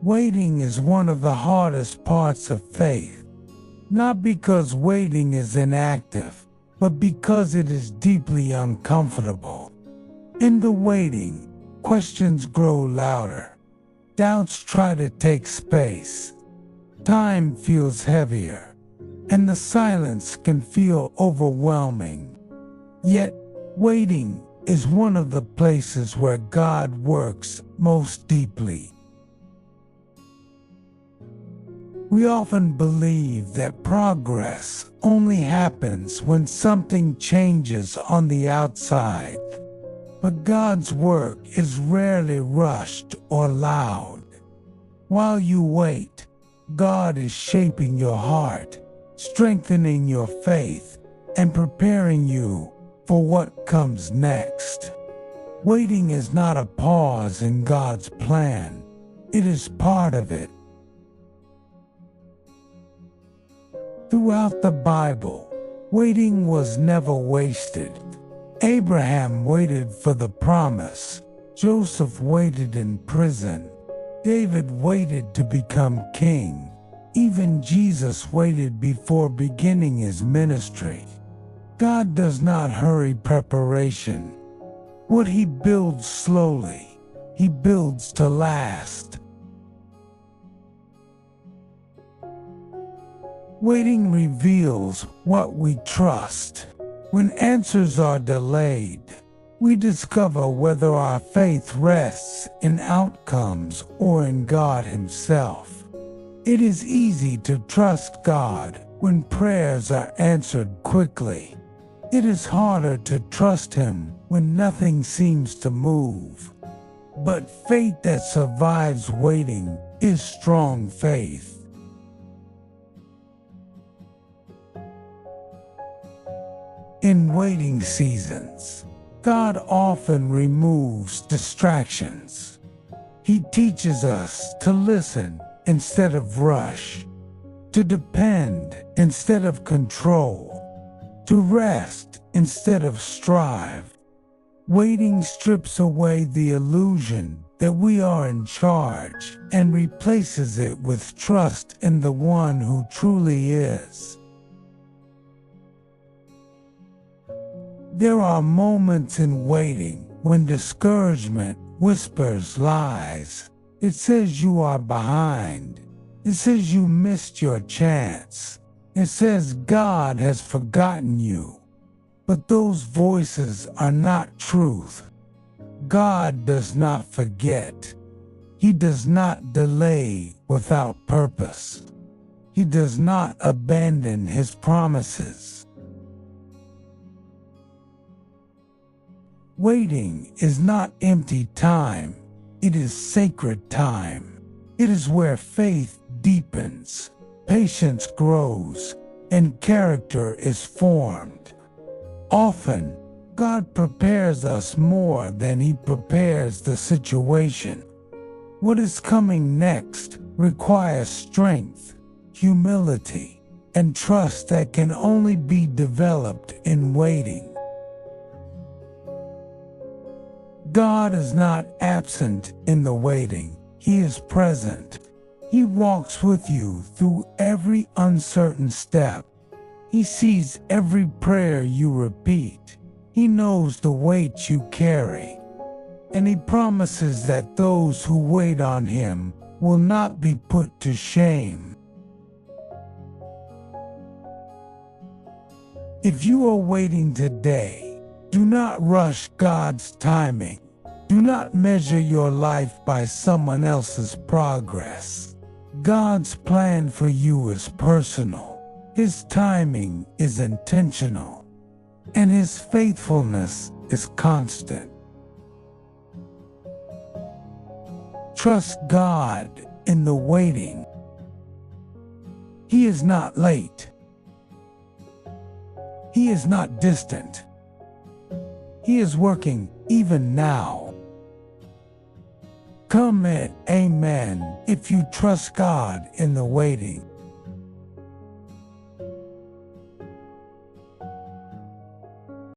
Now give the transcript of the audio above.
Waiting is one of the hardest parts of faith, not because waiting is inactive, but because it is deeply uncomfortable. In the waiting, questions grow louder. Doubts try to take space. Time feels heavier, and the silence can feel overwhelming. Yet, waiting is one of the places where God works most deeply. We often believe that progress only happens when something changes on the outside. But God's work is rarely rushed or loud. While you wait, God is shaping your heart, strengthening your faith, and preparing you for what comes next. Waiting is not a pause in God's plan. It is part of it. Throughout the Bible, waiting was never wasted. Abraham waited for the promise. Joseph waited in prison. David waited to become king. Even Jesus waited before beginning his ministry. God does not hurry preparation. What he builds slowly, he builds to last. Waiting reveals what we trust. When answers are delayed, we discover whether our faith rests in outcomes or in God Himself. It is easy to trust God when prayers are answered quickly. It is harder to trust Him when nothing seems to move. But faith that survives waiting is strong faith. In waiting seasons, God often removes distractions. He teaches us to listen instead of rush, to depend instead of control, to rest instead of strive. Waiting strips away the illusion that we are in charge and replaces it with trust in the one who truly is. There are moments in waiting when discouragement whispers lies. It says you are behind. It says you missed your chance. It says God has forgotten you. But those voices are not truth. God does not forget. He does not delay without purpose. He does not abandon His promises. Waiting is not empty time. It is sacred time. It is where faith deepens, patience grows, and character is formed. Often, God prepares us more than He prepares the situation. What is coming next requires strength, humility, and trust that can only be developed in waiting. God is not absent in the waiting. He is present. He walks with you through every uncertain step. He sees every prayer you repeat. He knows the weight you carry. And He promises that those who wait on Him will not be put to shame. If you are waiting today, do not rush God's timing. Do not measure your life by someone else's progress. God's plan for you is personal. His timing is intentional. And His faithfulness is constant. Trust God in the waiting. He is not late. He is not distant. He is working even now. Comment Amen if you trust God in the waiting.